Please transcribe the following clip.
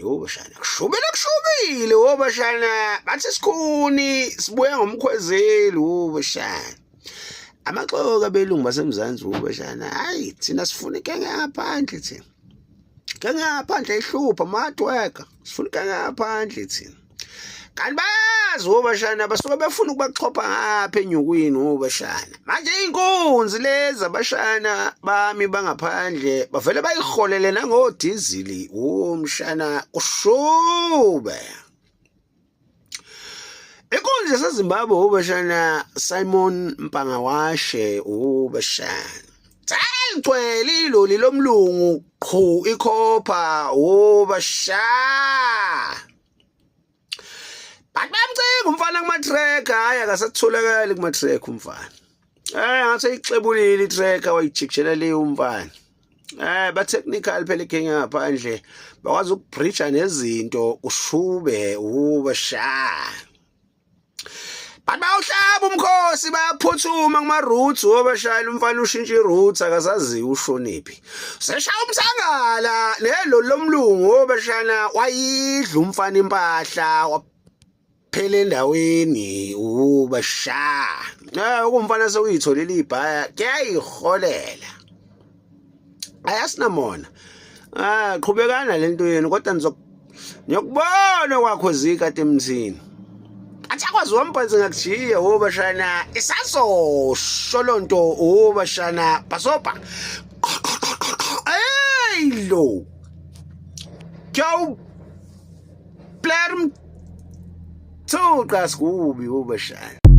ubashana kushubile ubashana bathi sikhuni sibuya ngomkhwezeli ubashana amaxoka belungu basemzansi ubashana hayi thina sifuna ikenge ngaphandle thina kenge ngaphandle ihlupha madweka sifuna ikenge ngaphandle thina kanti bayazi ubashana basuke befuna ukubaxhopha ngapha enyukwini ubashana manje inkunzi lezi abashana bami bangaphandle bavele bayiholele nangodizili umshana kushube inkunzi yaseZimbabwe ubashana Simon Mpangawashe ubashana Tayigcwele iloli lomlungu qhu ikhopha ubashana Bamcinga umfana kumatreka hayi akasatholakali kumatreka umfana ngathi ixebulile itreka wayijikishela le umfana ba-technical phela ikenge ngaphandle bakwazi ukubridge nezinto ushube ubashana bayawuhlaba umkhosi bayaphuthuma kuma-roots obashayela umfana ushintshe i-roots akasaziwa ushoniphi seshaya umsangala neloli lomlungu obashana wayidla umfana impahla phela endaweni ubashana ukumfana sewuyitholile ibhaya kuyayiholela ayasinamona qhubekana lento yenu kodwa niyokubona kwakho zikade emthini athi akwazi wambanzi ngakujiya ubashana isasosholonto ubashana basopa lo kyaw player Thuqa sikubi ubashana